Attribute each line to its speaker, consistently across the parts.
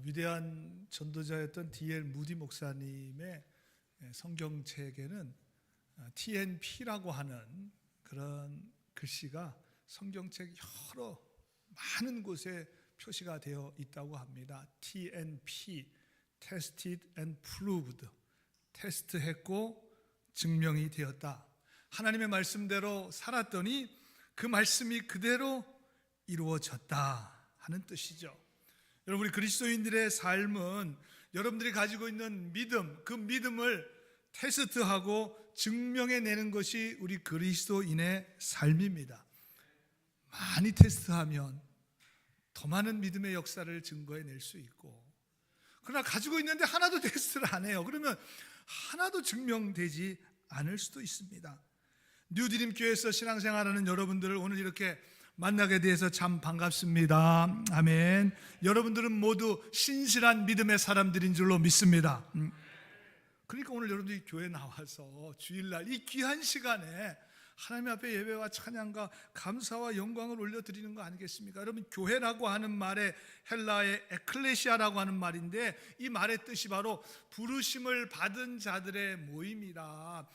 Speaker 1: 위대한 전도자였던 D.L. 무디 목사님의 성경책에는 TNP라고 하는 그런 글씨가 성경책 여러 많은 곳에 표시가 되어 있다고 합니다. TNP, Tested and Proved, 테스트했고 증명이 되었다. 하나님의 말씀대로 살았더니 그 말씀이 그대로 이루어졌다 하는 뜻이죠. 여러분, 우리 그리스도인들의 삶은 여러분들이 가지고 있는 믿음, 그 믿음을 테스트하고 증명해내는 것이 우리 그리스도인의 삶입니다. 많이 테스트하면 더 많은 믿음의 역사를 증거해낼 수 있고, 그러나 가지고 있는데 하나도 테스트를 안 해요. 그러면 하나도 증명되지 않을 수도 있습니다. 뉴드림 교회에서 신앙생활하는 여러분들을 오늘 이렇게 만나게 돼서 참 반갑습니다. 아멘. 여러분들은 모두 신실한 믿음의 사람들인 줄로 믿습니다. 그러니까 오늘 여러분들이 교회에 나와서 주일날 이 귀한 시간에 하나님 앞에 예배와 찬양과 감사와 영광을 올려드리는 거 아니겠습니까? 여러분, 교회라고 하는 말에 헬라의 에클레시아라고 하는 말인데, 이 말의 뜻이 바로 부르심을 받은 자들의 모임이다.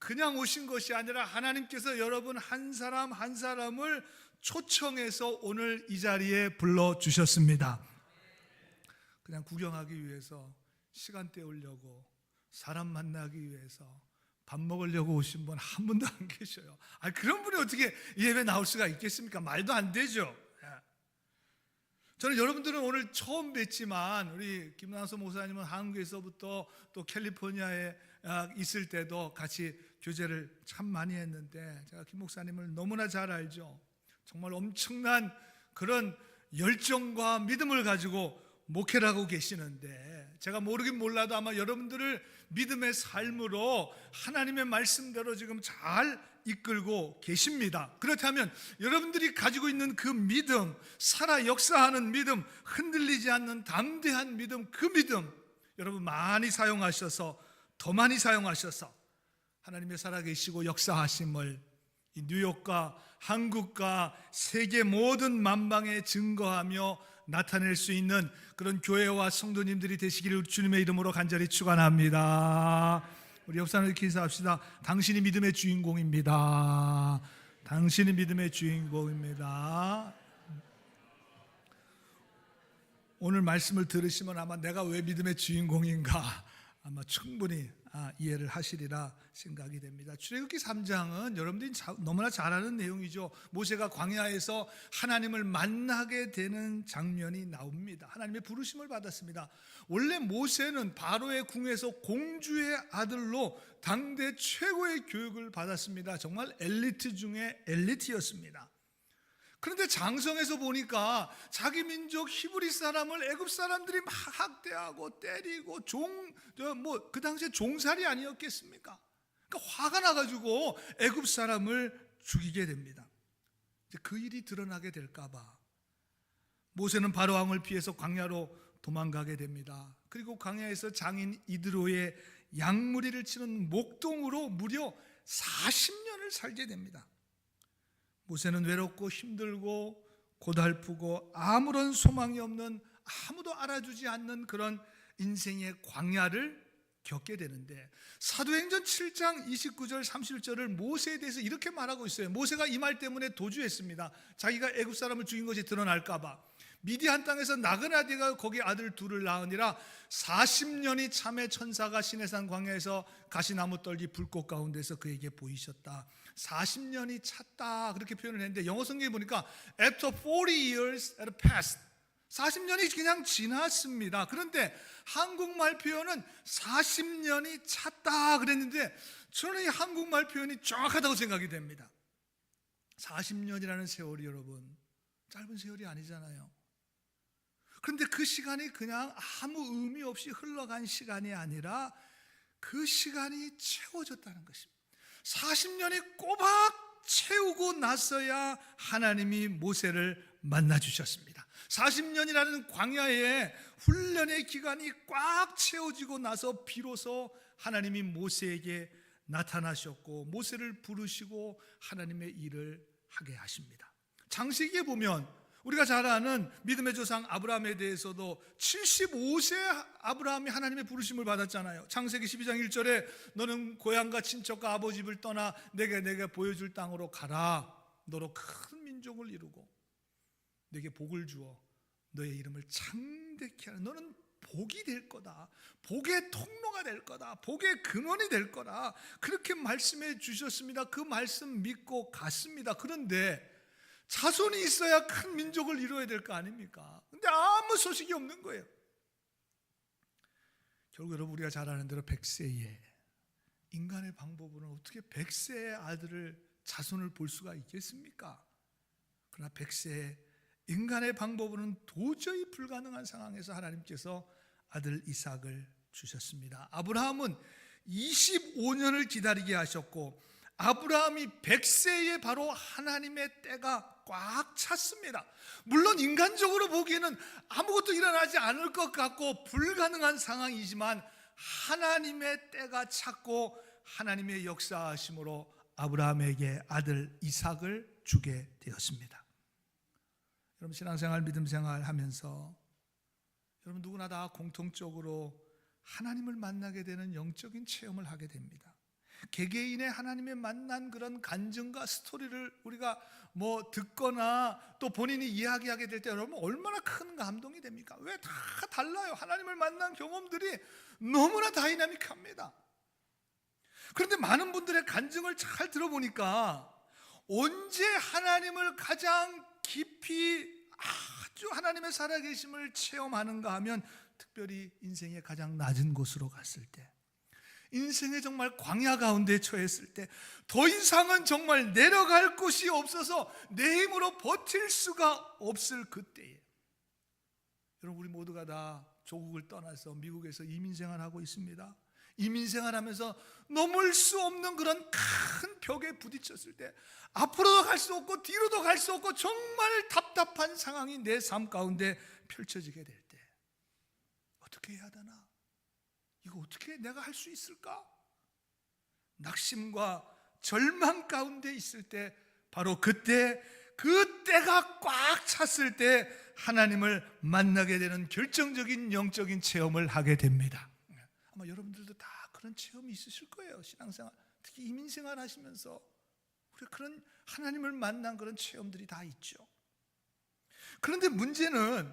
Speaker 1: 그냥 오신 것이 아니라 하나님께서 여러분 한 사람 한 사람을 초청해서 오늘 이 자리에 불러주셨습니다. 그냥 구경하기 위해서, 시간 때우려고, 사람 만나기 위해서, 밥 먹으려고 오신 분 한 분도 안 계셔요. 그런 분이 어떻게 예배 나올 수가 있겠습니까? 말도 안 되죠. 저는 여러분들은 오늘 처음 뵀지만 우리 김남수 목사님은 한국에서부터 또 캘리포니아에 있을 때도 같이 교제를 참 많이 했는데, 제가 김 목사님을 너무나 잘 알죠. 정말 엄청난 그런 열정과 믿음을 가지고 목회를 하고 계시는데, 제가 모르긴 몰라도 아마 여러분들을 믿음의 삶으로 하나님의 말씀대로 지금 잘 이끌고 계십니다. 그렇다면 여러분들이 가지고 있는 그 믿음, 살아 역사하는 믿음, 흔들리지 않는 담대한 믿음, 그 믿음 여러분 많이 사용하셔서, 더 많이 사용하셔서 하나님의 살아계시고 역사하심을 이 뉴욕과 한국과 세계 모든 만방에 증거하며 나타낼 수 있는 그런 교회와 성도님들이 되시기를 주님의 이름으로 간절히 축원합니다. 우리 옆사람 이렇게 인사합시다. 당신이 믿음의 주인공입니다. 당신이 믿음의 주인공입니다. 오늘 말씀을 들으시면 아마 내가 왜 믿음의 주인공인가 아마 충분히 이해를 하시리라 생각이 됩니다. 출애굽기 3장은 여러분들이 너무나 잘 아는 내용이죠. 모세가 광야에서 하나님을 만나게 되는 장면이 나옵니다. 하나님의 부르심을 받았습니다. 원래 모세는 바로의 궁에서 공주의 아들로 당대 최고의 교육을 받았습니다. 정말 엘리트 중에 엘리트였습니다. 그런데 장성에서 보니까 자기 민족 히브리 사람을 애굽 사람들이 막 학대하고 때리고 그 당시에 종살이 아니었겠습니까? 그러니까 화가 나가지고 애굽 사람을 죽이게 됩니다. 그 일이 드러나게 될까봐 모세는 바로 왕을 피해서 광야로 도망가게 됩니다. 그리고 광야에서 장인 이드로의 양무리를 치는 목동으로 무려 40년을 살게 됩니다. 모세는 외롭고 힘들고 고달프고 아무런 소망이 없는, 아무도 알아주지 않는 그런 인생의 광야를 겪게 되는데, 사도행전 7장 29절 30절을 모세에 대해서 이렇게 말하고 있어요. 모세가 이 말 때문에 도주했습니다. 자기가 애굽 사람을 죽인 것이 드러날까 봐. 미디안 땅에서 나그나디가 거기 아들 둘을 낳으니라. 40년이 참의 천사가 시내산 광야에서 가시나무 떨기 불꽃 가운데서 그에게 보이셨다. 40년이 찼다 그렇게 표현을 했는데, 영어 성경에 보니까 After 40 years had passed, 40년이 그냥 지났습니다. 그런데 한국말 표현은 40년이 찼다 그랬는데, 저는 이 한국말 표현이 정확하다고 생각이 됩니다. 40년이라는 세월이 여러분 짧은 세월이 아니잖아요. 그런데 그 시간이 그냥 아무 의미 없이 흘러간 시간이 아니라 그 시간이 채워졌다는 것입니다. 40년이 꼬박 채우고 나서야 하나님이 모세를 만나주셨습니다. 40년이라는 광야의 훈련의 기간이 꽉 채워지고 나서 비로소 하나님이 모세에게 나타나셨고 모세를 부르시고 하나님의 일을 하게 하십니다. 창세기에 보면 우리가 잘 아는 믿음의 조상 아브라함에 대해서도 75세 아브라함이 하나님의 부르심을 받았잖아요. 창세기 12장 1절에 너는 고향과 친척과 아버지 집을 떠나 내게 보여줄 땅으로 가라. 너로 큰 민족을 이루고 내게 복을 주어 너의 이름을 창대케 하라. 너는 복이 될 거다. 복의 통로가 될 거다. 복의 근원이 될 거다. 그렇게 말씀해 주셨습니다. 그 말씀 믿고 갔습니다. 그런데 자손이 있어야 큰 민족을 이루어야 될 거 아닙니까? 근데 아무 소식이 없는 거예요. 결국 여러분 우리가 잘 아는 대로 100세에 인간의 방법으로는 어떻게 100세의 아들을 자손을 볼 수가 있겠습니까? 그러나 100세에 인간의 방법으로는 도저히 불가능한 상황에서 하나님께서 아들 이삭을 주셨습니다. 아브라함은 25년을 기다리게 하셨고 아브라함이 100세에 바로 하나님의 때가 꽉 찼습니다. 물론 인간적으로 보기에는 아무것도 일어나지 않을 것 같고 불가능한 상황이지만 하나님의 때가 찼고 하나님의 역사하심으로 아브라함에게 아들 이삭을 주게 되었습니다. 여러분 신앙생활 믿음생활 하면서 여러분 누구나 다 공통적으로 하나님을 만나게 되는 영적인 체험을 하게 됩니다. 개개인의 하나님의 만난 그런 간증과 스토리를 우리가 듣거나 또 본인이 이야기하게 될 때 여러분 얼마나 큰 감동이 됩니까? 왜 다 달라요? 하나님을 만난 경험들이 너무나 다이나믹합니다. 그런데 많은 분들의 간증을 잘 들어보니까 언제 하나님을 가장 깊이 아주 하나님의 살아계심을 체험하는가 하면 특별히 인생의 가장 낮은 곳으로 갔을 때, 인생의 정말 광야 가운데 처했을 때, 더 이상은 정말 내려갈 곳이 없어서 내 힘으로 버틸 수가 없을 그때에 여러분 우리 모두가 다 조국을 떠나서 미국에서 이민생활하고 있습니다. 이민생활하면서 넘을 수 없는 그런 큰 벽에 부딪혔을 때 앞으로도 갈 수 없고 뒤로도 갈 수 없고 정말 답답한 상황이 내 삶 가운데 펼쳐지게 될 때 어떻게 해야 되나? 이거 어떻게 내가 할 수 있을까? 낙심과 절망 가운데 있을 때 바로 그때가 꽉 찼을 때 하나님을 만나게 되는 결정적인 영적인 체험을 하게 됩니다. 아마 여러분들도 다 그런 체험이 있으실 거예요. 신앙생활, 특히 이민생활 하시면서 우리 그런 하나님을 만난 그런 체험들이 다 있죠. 그런데 문제는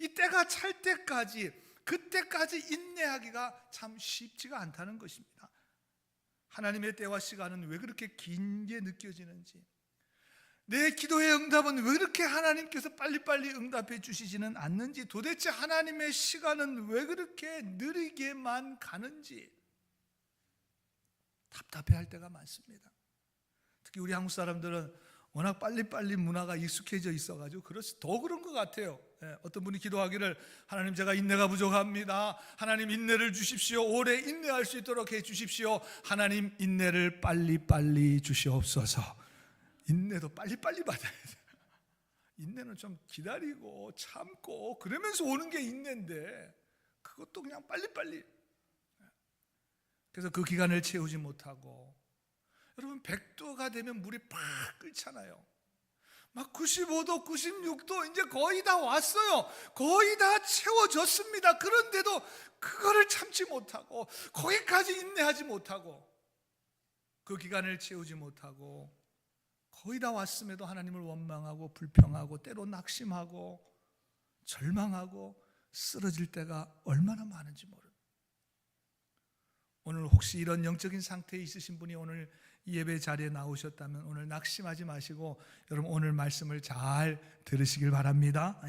Speaker 1: 이 때가 찰 때까지, 그때까지 인내하기가 참 쉽지가 않다는 것입니다. 하나님의 때와 시간은 왜 그렇게 긴 게 느껴지는지, 내 기도의 응답은 왜 그렇게 하나님께서 빨리빨리 응답해 주시지는 않는지, 도대체 하나님의 시간은 왜 그렇게 느리게만 가는지 답답해할 때가 많습니다. 특히 우리 한국 사람들은 워낙 빨리빨리 문화가 익숙해져 있어가지고 더 그런 것 같아요. 어떤 분이 기도하기를 하나님 제가 인내가 부족합니다. 하나님 인내를 주십시오. 오래 인내할 수 있도록 해 주십시오. 하나님 인내를 빨리빨리 주시옵소서. 인내도 빨리빨리 받아야 돼요. 인내는 좀 기다리고 참고 그러면서 오는 게 인내인데 그것도 그냥 빨리빨리. 그래서 그 기간을 채우지 못하고, 여러분 100도가 되면 물이 팍 끓잖아요. 막 95도, 96도 이제 거의 다 왔어요. 거의 다 채워졌습니다. 그런데도 그거를 참지 못하고 거기까지 인내하지 못하고 그 기간을 채우지 못하고 거의 다 왔음에도 하나님을 원망하고 불평하고 때로 낙심하고 절망하고 쓰러질 때가 얼마나 많은지 모릅니다. 오늘 혹시 이런 영적인 상태에 있으신 분이 오늘 이 예배 자리에 나오셨다면 오늘 낙심하지 마시고 여러분 오늘 말씀을 잘 들으시길 바랍니다.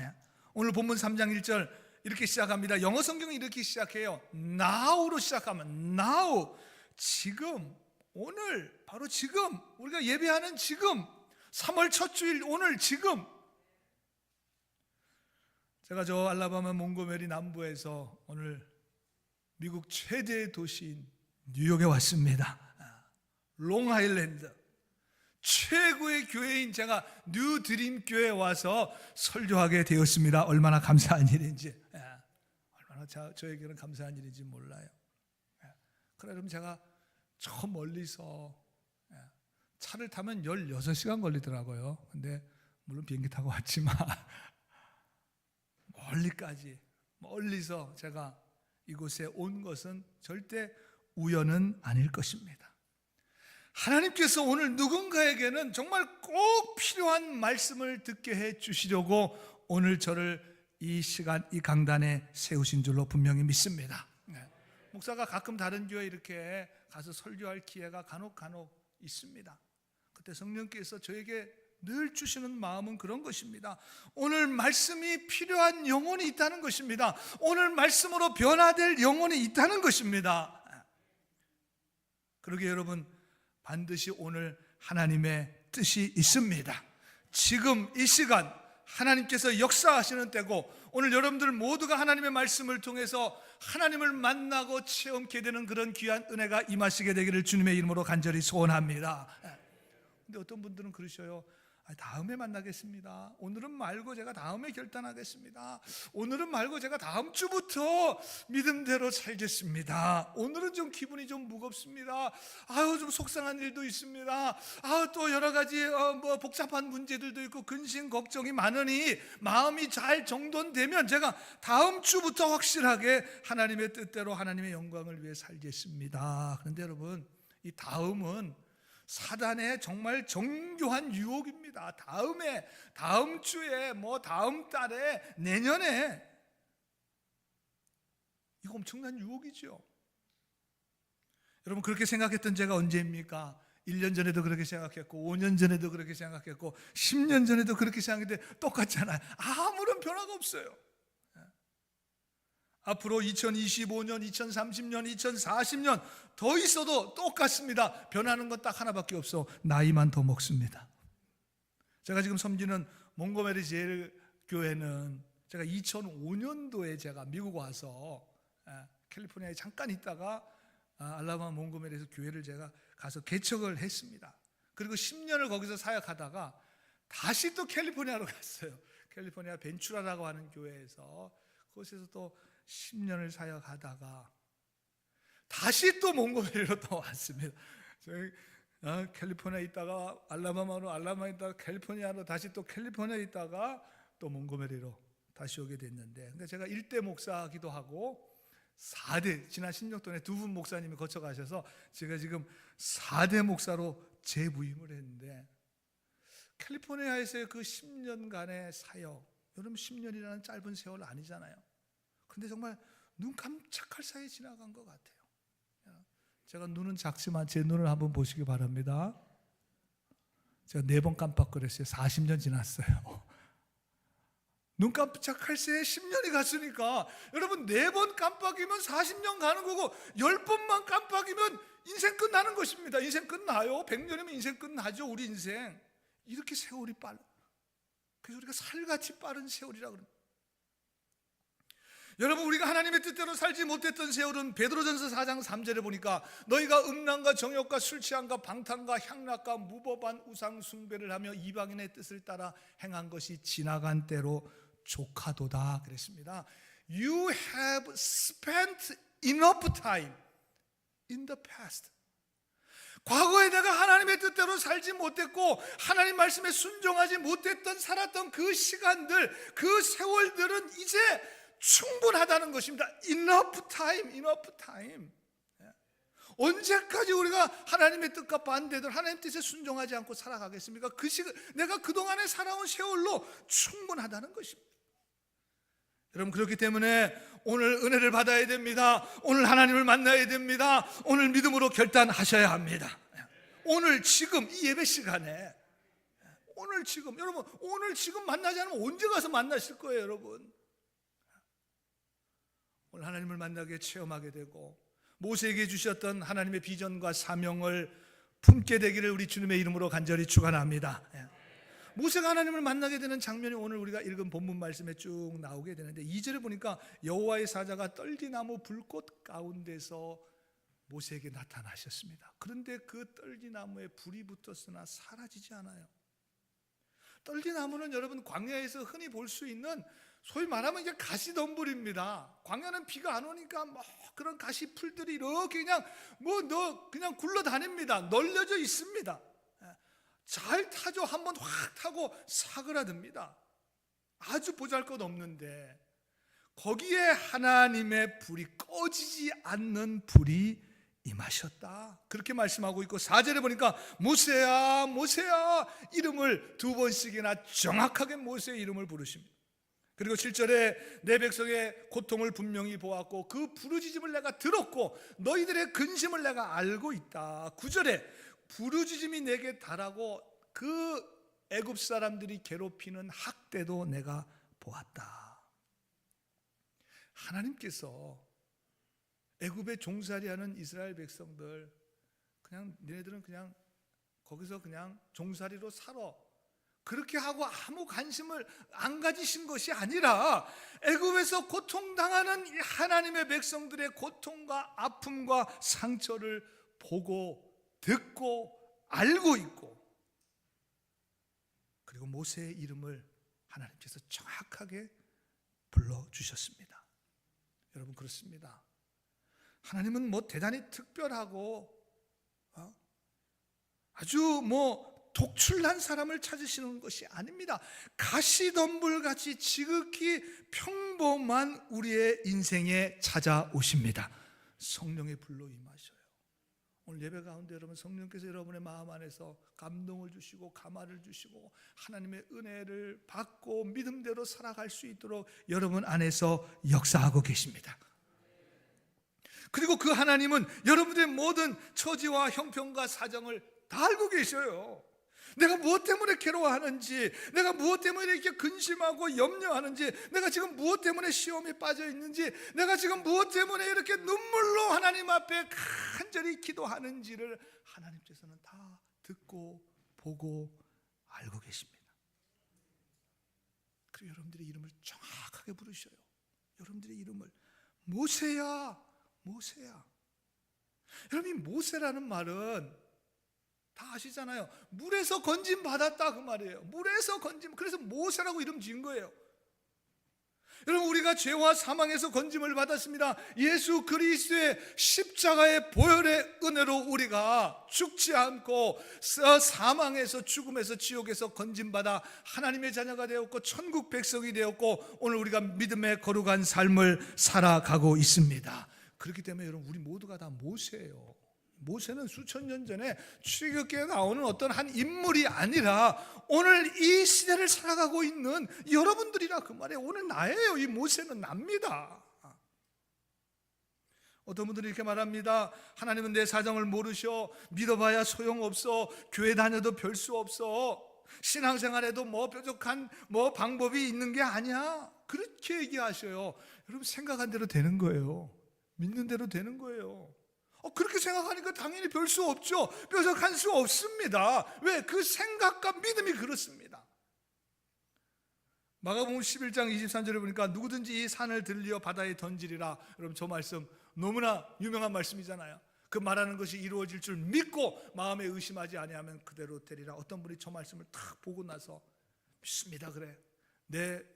Speaker 1: 오늘 본문 3장 1절 이렇게 시작합니다. 영어 성경은 이렇게 시작해요. Now로 시작하면 Now, 지금, 오늘, 바로 지금, 우리가 예배하는 지금, 3월 첫 주일 오늘 지금. 제가 저 알라바마 몽고메리 남부에서 오늘 미국 최대 도시인 뉴욕에 왔습니다. 롱아일랜드 최고의 교회인 제가 뉴드림 교회에 와서 설교하게 되었습니다. 얼마나 감사한 일인지, 얼마나 저에게는 감사한 일인지 몰라요. 그래 그럼 제가 저 멀리서 차를 타면 16시간 걸리더라고요. 근데 물론 비행기 타고 왔지만 멀리서 제가 이곳에 온 것은 절대 우연은 아닐 것입니다. 하나님께서 오늘 누군가에게는 정말 꼭 필요한 말씀을 듣게 해 주시려고 오늘 저를 이 시간, 이 강단에 세우신 줄로 분명히 믿습니다. 목사가 가끔 다른 교회 이렇게 가서 설교할 기회가 간혹 있습니다. 그때 성령께서 저에게 늘 주시는 마음은 그런 것입니다. 오늘 말씀이 필요한 영혼이 있다는 것입니다. 오늘 말씀으로 변화될 영혼이 있다는 것입니다. 그러게 여러분, 반드시 오늘 하나님의 뜻이 있습니다. 지금 이 시간 하나님께서 역사하시는 때고, 오늘 여러분들 모두가 하나님의 말씀을 통해서 하나님을 만나고 체험케 되는 그런 귀한 은혜가 임하시게 되기를 주님의 이름으로 간절히 소원합니다. 근데 어떤 분들은 그러셔요. 다음에 만나겠습니다. 오늘은 말고 제가 다음에 결단하겠습니다. 오늘은 말고 제가 다음 주부터 믿음대로 살겠습니다. 오늘은 좀 기분이 좀 무겁습니다. 좀 속상한 일도 있습니다. 또 여러 가지 복잡한 문제들도 있고 근심 걱정이 많으니 마음이 잘 정돈되면 제가 다음 주부터 확실하게 하나님의 뜻대로 하나님의 영광을 위해 살겠습니다. 그런데 여러분, 이 다음은 사단의 정말 정교한 유혹입니다. 다음 주에, 다음 달에, 내년에, 이거 엄청난 유혹이죠. 여러분, 그렇게 생각했던 제가 언제입니까? 1년 전에도 그렇게 생각했고, 5년 전에도 그렇게 생각했고, 10년 전에도 그렇게 생각했는데 똑같잖아요. 아무런 변화가 없어요. 앞으로 2025년, 2030년, 2040년 더 있어도 똑같습니다. 변하는 건 딱 하나밖에 없어. 나이만 더 먹습니다. 제가 지금 섬기는 몽고메리 제일 교회는 제가 2005년도에 제가 미국 와서 캘리포니아에 잠깐 있다가 알라바마 몽고메리에서 교회를 제가 가서 개척을 했습니다. 그리고 10년을 거기서 사역하다가 다시 또 캘리포니아로 갔어요. 캘리포니아 벤추라라고 하는 교회에서, 그곳에서 또 10년을 사역하다가 다시 또 몽고메리로 또 왔습니다. 저희 캘리포니아에 있다가 알라바마에 있다가 캘리포니아로, 다시 또 캘리포니아에 있다가 또 몽고메리로 다시 오게 됐는데, 그러니까 제가 1대 목사기도 하고 4대, 지난 10년 동안에 두 분 목사님이 거쳐가셔서 제가 지금 4대 목사로 재부임을 했는데, 캘리포니아에서의 그 10년간의 사역, 여러분 10년이라는 짧은 세월 아니잖아요. 근데 정말 눈 깜짝할 사이에 지나간 것 같아요. 제가 눈은 작지만 제 눈을 한번 보시기 바랍니다. 제가 4번 깜빡거렸어요. 40년 지났어요. 눈 깜짝할 새에 10년이 갔으니까, 여러분 4번 깜빡이면 40년 가는 거고, 10번만 깜빡이면 인생 끝나는 것입니다. 인생 끝나요. 100년이면 인생 끝나죠. 우리 인생. 이렇게 세월이 빨라. 그래서 우리가 살같이 빠른 세월이라고 그럽니다. 여러분, 우리가 하나님의 뜻대로 살지 못했던 세월은 베드로전서 4장 3절에 보니까 너희가 음란과 정욕과 술 취함과 방탕과 향락과 무법한 우상 숭배를 하며 이방인의 뜻을 따라 행한 것이 지나간 때로 족하도다 그랬습니다. You have spent enough time in the past. 과거에 내가 하나님의 뜻대로 살지 못했고 하나님 말씀에 순종하지 못했던 살았던 그 시간들, 그 세월들은 이제 충분하다는 것입니다. Enough time. 언제까지 우리가 하나님의 뜻과 반대들, 하나님 뜻에 순종하지 않고 살아가겠습니까? 그 시간, 내가 그동안에 살아온 세월로 충분하다는 것입니다. 여러분, 그렇기 때문에 오늘 은혜를 받아야 됩니다. 오늘 하나님을 만나야 됩니다. 오늘 믿음으로 결단하셔야 합니다. 오늘 지금 이 예배 시간에, 오늘 지금, 여러분 오늘 지금 만나지 않으면 언제 가서 만나실 거예요, 여러분? 오늘 하나님을 만나게 체험하게 되고 모세에게 주셨던 하나님의 비전과 사명을 품게 되기를 우리 주님의 이름으로 간절히 축원합니다. 모세가 하나님을 만나게 되는 장면이 오늘 우리가 읽은 본문 말씀에 쭉 나오게 되는데, 2절에 보니까 여호와의 사자가 떨기나무 불꽃 가운데서 모세에게 나타나셨습니다. 그런데 그 떨기나무에 불이 붙었으나 사라지지 않아요. 떨기나무는 여러분 광야에서 흔히 볼 수 있는, 소위 말하면 이게 가시덤불입니다. 광야는 비가 안 오니까 그런 가시 풀들이 이렇게 그냥 굴러다닙니다. 널려져 있습니다. 잘 타죠. 한번 확 타고 사그라듭니다. 아주 보잘것없는데 거기에 하나님의 불이 꺼지지 않는 불이 임하셨다. 그렇게 말씀하고 있고 4절에 보니까 모세야 모세야 이름을 2번씩이나 정확하게 모세의 이름을 부르십니다. 그리고 7절에 내 백성의 고통을 분명히 보았고 그 부르짖음을 내가 들었고 너희들의 근심을 내가 알고 있다. 9절에 부르짖음이 내게 달하고 그 애굽 사람들이 괴롭히는 학대도 내가 보았다. 하나님께서 애굽에 종살이하는 이스라엘 백성들 그냥 니네들은 그냥 거기서 그냥 종살이로 살아 그렇게 하고 아무 관심을 안 가지신 것이 아니라 애굽에서 고통당하는 이 하나님의 백성들의 고통과 아픔과 상처를 보고 듣고 알고 있고 그리고 모세의 이름을 하나님께서 정확하게 불러주셨습니다. 여러분 그렇습니다. 하나님은 뭐 대단히 특별하고 아주 독출난 사람을 찾으시는 것이 아닙니다. 가시덤불같이 지극히 평범한 우리의 인생에 찾아오십니다. 성령의 불로 임하셔요. 오늘 예배 가운데 여러분 성령께서 여러분의 마음 안에서 감동을 주시고 감화를 주시고 하나님의 은혜를 받고 믿음대로 살아갈 수 있도록 여러분 안에서 역사하고 계십니다. 그리고 그 하나님은 여러분들의 모든 처지와 형편과 사정을 다 알고 계셔요. 내가 무엇 때문에 괴로워하는지, 내가 무엇 때문에 이렇게 근심하고 염려하는지, 내가 지금 무엇 때문에 시험에 빠져 있는지, 내가 지금 무엇 때문에 이렇게 눈물로 하나님 앞에 간절히 기도하는지를 하나님께서는 다 듣고 보고 알고 계십니다. 그리고 여러분들의 이름을 정확하게 부르셔요. 여러분들의 이름을 모세야 모세야. 여러분 이 모세라는 말은 다 아시잖아요. 물에서 건짐 받았다 그 말이에요. 물에서 건짐. 그래서 모세라고 이름 지은 거예요. 여러분 우리가 죄와 사망에서 건짐을 받았습니다. 예수 그리스도의 십자가의 보혈의 은혜로 우리가 죽지 않고 사망에서 죽음에서 지옥에서 건짐받아 하나님의 자녀가 되었고 천국 백성이 되었고 오늘 우리가 믿음의 거룩한 삶을 살아가고 있습니다. 그렇기 때문에 여러분 우리 모두가 다 모세예요. 모세는 수천 년 전에 출애굽기에 나오는 어떤 한 인물이 아니라 오늘 이 시대를 살아가고 있는 여러분들이라 그 말이에요. 오늘 나예요. 이 모세는 납니다. 어떤 분들이 이렇게 말합니다. 하나님은 내 사정을 모르셔. 믿어봐야 소용없어. 교회 다녀도 별 수 없어. 신앙생활에도 뾰족한 방법이 있는 게 아니야. 그렇게 얘기하셔요. 여러분 생각한 대로 되는 거예요. 믿는 대로 되는 거예요. 그렇게 생각하니까 당연히 별 수 없죠. 뾰족한 수 없습니다. 왜? 그 생각과 믿음이 그렇습니다. 마가복음 11장 23절에 보니까 누구든지 이 산을 들려 바다에 던지리라. 여러분 저 말씀 너무나 유명한 말씀이잖아요. 그 말하는 것이 이루어질 줄 믿고 마음에 의심하지 아니하면 그대로 되리라. 어떤 분이 저 말씀을 딱 보고 나서 믿습니다 그래.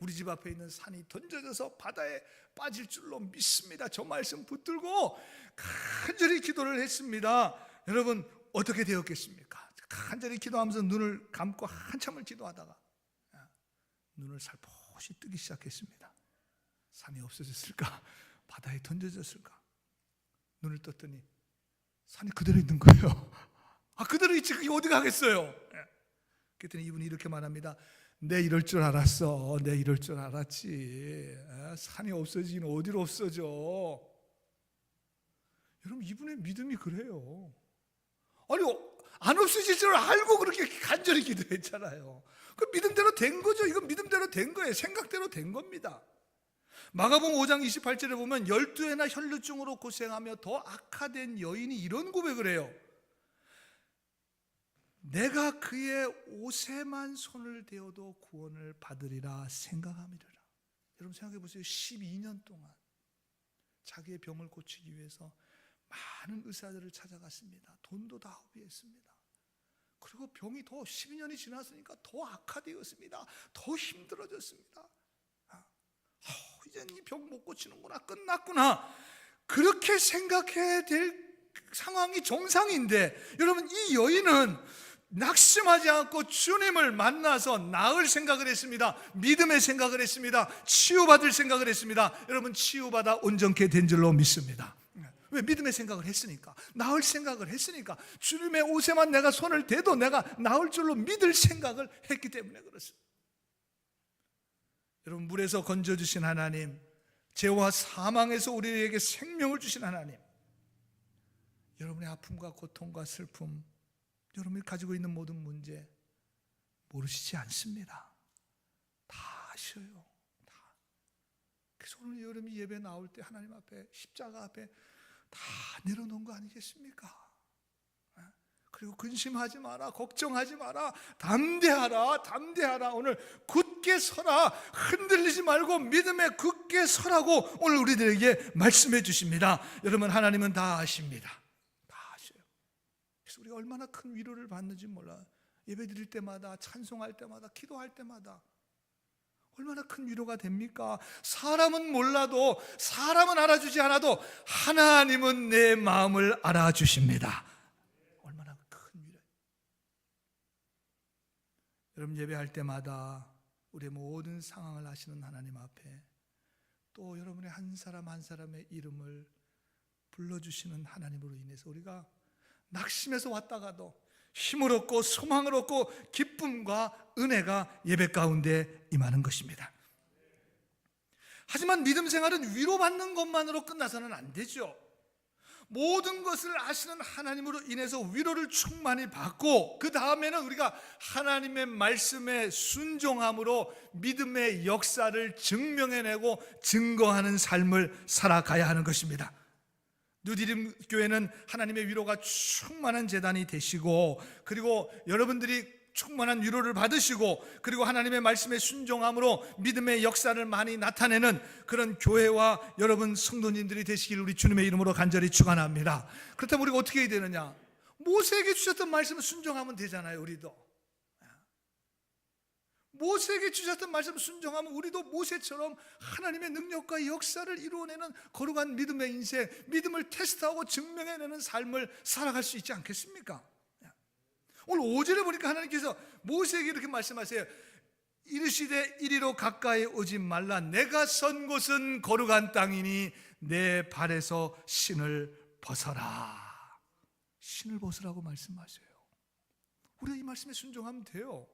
Speaker 1: 우리 집 앞에 있는 산이 던져져서 바다에 빠질 줄로 믿습니다. 저 말씀 붙들고 간절히 기도를 했습니다. 여러분 어떻게 되었겠습니까? 간절히 기도하면서 눈을 감고 한참을 기도하다가 눈을 살포시 뜨기 시작했습니다. 산이 없어졌을까? 바다에 던져졌을까? 눈을 떴더니 산이 그대로 있는 거예요. 그대로 있지 그게 어디 가겠어요? 그랬더니 이분이 이렇게 말합니다. 내 이럴 줄 알았어. 내 이럴 줄 알았지. 산이 없어지긴 어디로 없어져. 여러분 이분의 믿음이 그래요. 아니 안 없어질 줄 알고 그렇게 간절히 기도했잖아요. 그 믿음대로 된 거죠. 이건 믿음대로 된 거예요. 생각대로 된 겁니다. 마가복음 5장 28절에 보면 12해나 혈루증으로 고생하며 더 악화된 여인이 이런 고백을 해요. 내가 그의 옷에만 손을 대어도 구원을 받으리라 생각함이라. 여러분 생각해 보세요. 12년 동안 자기의 병을 고치기 위해서 많은 의사들을 찾아갔습니다. 돈도 다 허비했습니다. 그리고 병이 더 12년이 지났으니까 더 악화되었습니다. 더 힘들어졌습니다. 이제 이 병 못 고치는구나. 끝났구나. 그렇게 생각해야 될 상황이 정상인데 여러분 이 여인은 낙심하지 않고 주님을 만나서 나을 생각을 했습니다. 믿음의 생각을 했습니다. 치유받을 생각을 했습니다. 여러분, 치유받아 온전케 된 줄로 믿습니다. 왜? 믿음의 생각을 했으니까, 나을 생각을 했으니까, 주님의 옷에만 내가 손을 대도 내가 나을 줄로 믿을 생각을 했기 때문에 그렇습니다. 여러분, 물에서 건져주신 하나님, 죄와 사망에서 우리에게 생명을 주신 하나님, 여러분의 아픔과 고통과 슬픔, 여러분이 가지고 있는 모든 문제 모르시지 않습니다. 다 아셔요. 다. 그래서 오늘 여러분이 예배 나올 때 하나님 앞에, 십자가 앞에 다 내려놓은 거 아니겠습니까? 그리고 근심하지 마라, 걱정하지 마라, 담대하라. 오늘 굳게 서라, 흔들리지 말고 믿음에 굳게 서라고 오늘 우리들에게 말씀해 주십니다. 여러분, 하나님은 다 아십니다. 다 아셔요. 그래서 우리가 얼마나 큰 위로를 받는지 몰라요. 예배 드릴 때마다, 찬송할 때마다, 기도할 때마다 얼마나 큰 위로가 됩니까? 사람은 몰라도, 사람은 알아주지 않아도 하나님은 내 마음을 알아주십니다. 얼마나 큰 위로. 여러분, 예배할 때마다 우리의 모든 상황을 아시는 하나님 앞에, 또 여러분의 한 사람 한 사람의 이름을 불러주시는 하나님으로 인해서 우리가 낙심해서 왔다가도 힘을 얻고 소망을 얻고 기쁨과 은혜가 예배 가운데 임하는 것입니다. 하지만 믿음 생활은 위로받는 것만으로 끝나서는 안 되죠. 모든 것을 아시는 하나님으로 인해서 위로를 충만히 받고, 그 다음에는 우리가 하나님의 말씀에 순종함으로 믿음의 역사를 증명해내고 증거하는 삶을 살아가야 하는 것입니다. 뉴디림 교회는 하나님의 위로가 충만한 재단이 되시고, 그리고 여러분들이 충만한 위로를 받으시고, 그리고 하나님의 말씀에 순종함으로 믿음의 역사를 많이 나타내는 그런 교회와 여러분 성도님들이 되시길 우리 주님의 이름으로 간절히 축원합니다. 그렇다면 우리가 어떻게 해야 되느냐? 모세에게 주셨던 말씀을 순종하면 되잖아요. 우리도 모세에게 주셨던 말씀 순종하면 우리도 모세처럼 하나님의 능력과 역사를 이루어내는 거룩한 믿음의 인생, 믿음을 테스트하고 증명해내는 삶을 살아갈 수 있지 않겠습니까? 오늘 5절에 보니까 하나님께서 모세에게 이렇게 말씀하세요. 이르시되 이리로 가까이 오지 말라. 내가 선 곳은 거룩한 땅이니 내 발에서 신을 벗어라. 신을 벗으라고 말씀하세요. 우리가 이 말씀에 순종하면 돼요.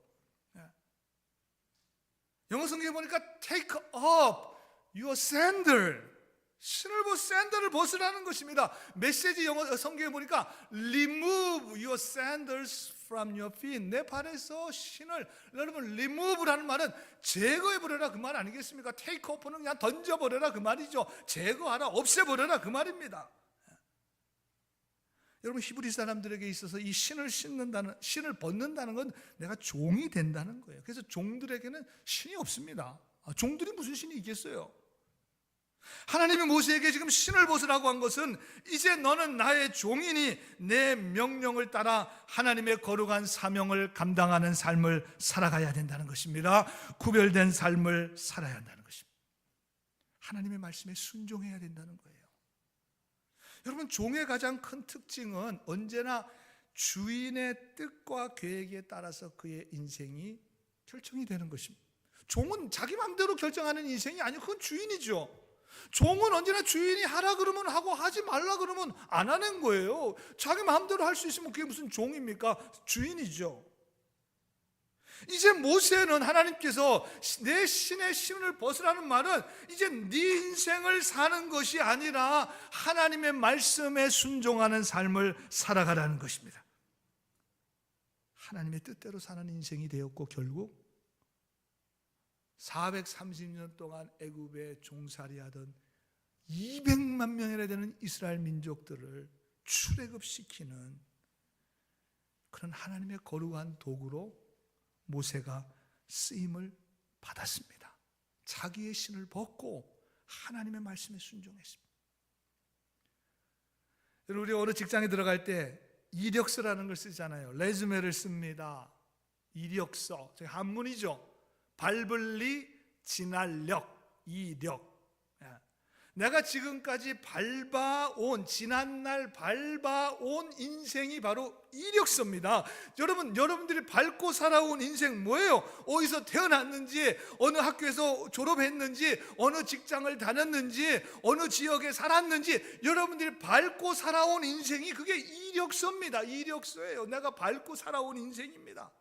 Speaker 1: 영어 성경에 보니까 take up your sandal, 샌들을 벗으라는 것입니다. 메시지 영어 성경에 보니까 remove your sandals from your feet, 내 발에서 신을, 여러분 remove라는 말은 제거해버려라 그 말 아니겠습니까? take up는 그냥 던져버려라 그 말이죠. 제거하라, 없애버려라 그 말입니다. 여러분, 히브리 사람들에게 있어서 이 신을 벗는다는 건 내가 종이 된다는 거예요. 그래서 종들에게는 신이 없습니다. 종들이 무슨 신이 있겠어요? 하나님이 모세에게 지금 신을 벗으라고 한 것은, 이제 너는 나의 종이니 내 명령을 따라 하나님의 거룩한 사명을 감당하는 삶을 살아가야 된다는 것입니다. 구별된 삶을 살아야 한다는 것입니다. 하나님의 말씀에 순종해야 된다는 거예요. 여러분, 종의 가장 큰 특징은 언제나 주인의 뜻과 계획에 따라서 그의 인생이 결정이 되는 것입니다. 종은 자기 마음대로 결정하는 인생이 아니고 그건 주인이죠. 종은 언제나 주인이 하라 그러면 하고 하지 말라 그러면 안 하는 거예요. 자기 마음대로 할 수 있으면 그게 무슨 종입니까? 주인이죠. 이제 모세는 하나님께서 내 신의 신을 벗으라는 말은 이제 네 인생을 사는 것이 아니라 하나님의 말씀에 순종하는 삶을 살아가라는 것입니다. 하나님의 뜻대로 사는 인생이 되었고, 결국 430년 동안 애굽에 종살이하던 200만 명이나 되는 이스라엘 민족들을 출애굽시키는 그런 하나님의 거룩한 도구로 모세가 쓰임을 받았습니다. 자기의 신을 벗고 하나님의 말씀에 순종했습니다. 여러분, 우리 어느 직장에 들어갈 때 이력서라는 걸 쓰잖아요. 레주메를 씁니다. 이력서, 한문이죠. 발블리 진할력, 이력. 내가 지금까지 밟아온, 지난날 밟아온 인생이 바로 이력서입니다. 여러분들이 밟고 살아온 인생 뭐예요? 어디서 태어났는지, 어느 학교에서 졸업했는지, 어느 직장을 다녔는지, 어느 지역에 살았는지, 여러분들이 밟고 살아온 인생이 그게 이력서입니다. 이력서예요. 내가 밟고 살아온 인생입니다.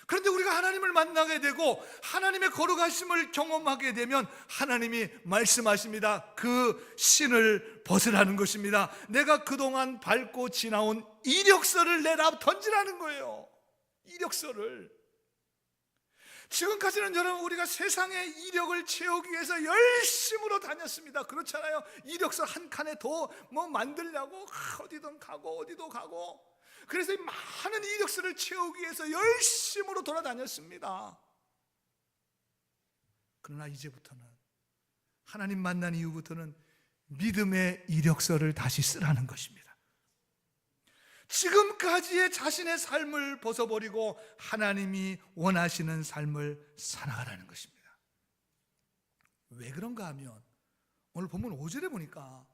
Speaker 1: 그런데 우리가 하나님을 만나게 되고 하나님의 거룩하심을 경험하게 되면 하나님이 말씀하십니다. 그 신을 벗으라는 것입니다. 내가 그동안 밟고 지나온 이력서를 내다 던지라는 거예요. 이력서를. 지금까지는 여러분 우리가 세상의 이력을 채우기 위해서 열심으로 다녔습니다. 그렇잖아요. 이력서 한 칸에 더 만들려고 어디든 가고 어디도 가고, 그래서 많은 이력서를 채우기 위해서 열심으로 돌아다녔습니다. 그러나 이제부터는, 하나님 만난 이후부터는 믿음의 이력서를 다시 쓰라는 것입니다. 지금까지의 자신의 삶을 벗어버리고 하나님이 원하시는 삶을 살아가라는 것입니다. 왜 그런가 하면 오늘 본문 5절에 보니까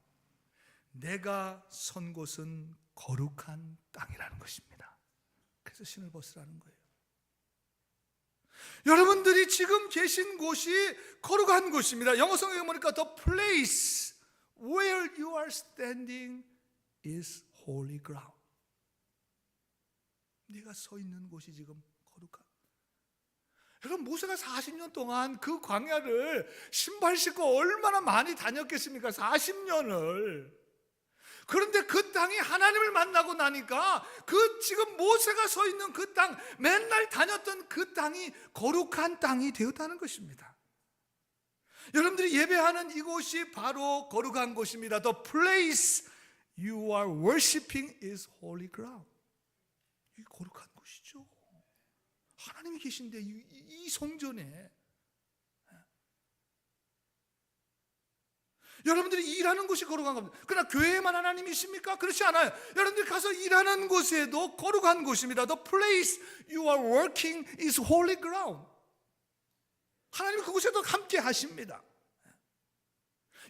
Speaker 1: 내가 선 곳은 거룩한 땅이라는 것입니다. 그래서 신을 벗으라는 거예요. 여러분들이 지금 계신 곳이 거룩한 곳입니다. 영어 성경에 보니까 The place where you are standing is holy ground. 네가 서 있는 곳이 지금 거룩한. 여러분, 모세가 40년 동안 그 광야를 신발 신고 얼마나 많이 다녔겠습니까? 40년을. 그런데 그 땅이 하나님을 만나고 나니까 그 지금 모세가 서 있는 그 땅, 맨날 다녔던 그 땅이 거룩한 땅이 되었다는 것입니다. 여러분들이 예배하는 이곳이 바로 거룩한 곳입니다. The place you are worshiping is holy ground. 이 거룩한 곳이죠. 하나님이 계신데 이 성전에 여러분들이 일하는 곳이 거룩한 겁니다. 그러나 교회에만 하나님이십니까? 그렇지 않아요. 여러분들이 가서 일하는 곳에도 거룩한 곳입니다. The place you are working is holy ground. 하나님이 그곳에도 함께 하십니다.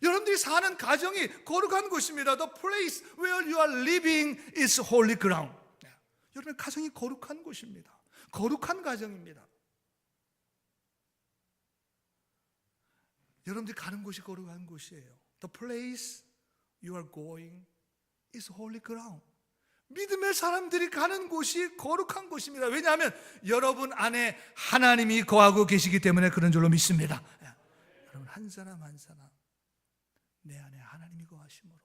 Speaker 1: 여러분들이 사는 가정이 거룩한 곳입니다. The place where you are living is holy ground. 여러분의 가정이 거룩한 곳입니다. 거룩한 가정입니다. 여러분들이 가는 곳이 거룩한 곳이에요. The place you are going is holy ground. 믿음의 사람들이 가는 곳이 거룩한 곳입니다. 왜냐하면 여러분 안에 하나님이 거하고 계시기 때문에 그런 줄로 믿습니다. 여러분 한 사람 한 사람 내 안에 하나님이 거하심으로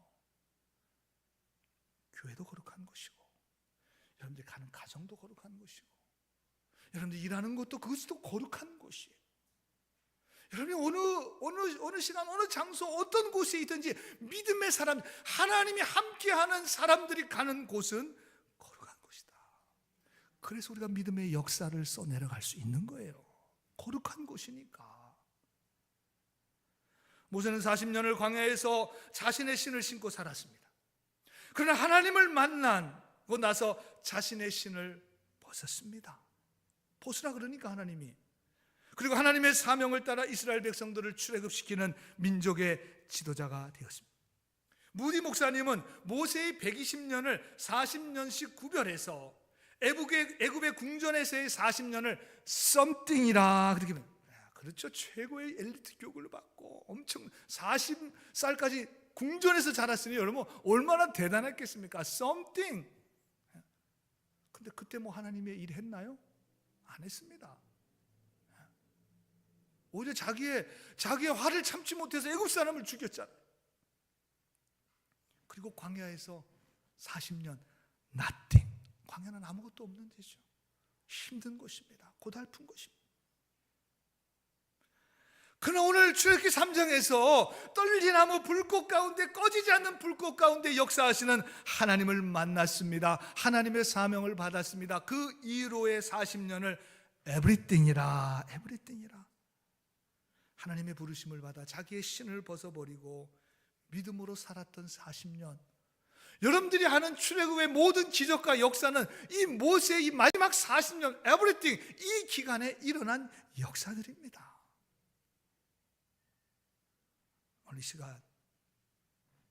Speaker 1: 교회도 거룩한 곳이고, 여러분들이 가는 가정도 거룩한 곳이고, 여러분들이 일하는 곳도 그것도 거룩한 곳이에요. 여러분이 어느 시간, 어느 장소, 어떤 곳에 있든지 믿음의 사람, 하나님이 함께하는 사람들이 가는 곳은 거룩한 곳이다. 그래서 우리가 믿음의 역사를 써내려갈 수 있는 거예요. 거룩한 곳이니까. 모세는 40년을 광야에서 자신의 신을 신고 살았습니다. 그러나 하나님을 만나고 나서 자신의 신을 벗었습니다. 벗으라 그러니까 하나님이. 그리고 하나님의 사명을 따라 이스라엘 백성들을 출애굽시키는 민족의 지도자가 되었습니다. 무디 목사님은 모세의 120년을 40년씩 구별해서 애굽의 궁전에서의 40년을 썸띵이라 그렇게 합니다. 그렇죠. 최고의 엘리트 교육을 받고 엄청 40살까지 궁전에서 자랐으니 여러분 얼마나 대단했겠습니까? 썸띵. 근데 그때 뭐 하나님의 일 했나요? 안 했습니다. 오히려 자기의 화를 참지 못해서 애굽 사람을 죽였잖아요. 그리고 광야에서 40년 nothing. 광야는 아무것도 없는 데죠. 힘든 곳입니다. 고달픈 곳입니다. 그러나 오늘 출애굽기 3장에서 떨리나무 불꽃 가운데, 꺼지지 않는 불꽃 가운데 역사하시는 하나님을 만났습니다. 하나님의 사명을 받았습니다. 그 이후로의 40년을 everything이라 하나님의 부르심을 받아 자기의 신을 벗어버리고 믿음으로 살았던 40년. 여러분들이 하는 출애굽의 모든 기적과 역사는 이 모세의 이 마지막 40년 everything, 이 기간에 일어난 역사들입니다. 오늘 이 시간,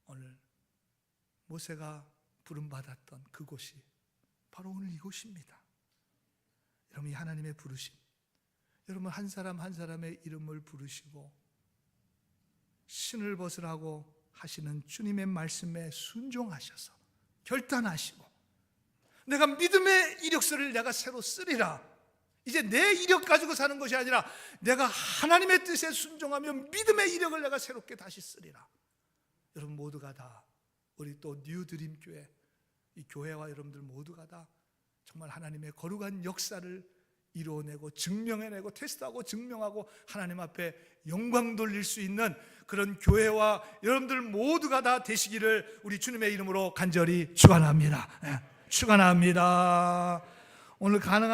Speaker 1: 오늘 모세가 부름받았던 그곳이 바로 오늘 이곳입니다. 여러분, 이 하나님의 부르심, 여러분 한 사람 한 사람의 이름을 부르시고 신을 벗으라고 하시는 주님의 말씀에 순종하셔서 결단하시고, 내가 믿음의 이력서를 내가 새로 쓰리라. 이제 내 이력 가지고 사는 것이 아니라 내가 하나님의 뜻에 순종하며 믿음의 이력을 내가 새롭게 다시 쓰리라. 여러분 모두가 다, 우리 또 뉴드림 교회, 이 교회와 여러분들 모두가 다 정말 하나님의 거룩한 역사를 이루어내고 증명해내고 테스트하고 증명하고 하나님 앞에 영광 돌릴 수 있는 그런 교회와 여러분들 모두가 다 되시기를 우리 주님의 이름으로 간절히 축원합니다. 축원합니다. 오늘 가능한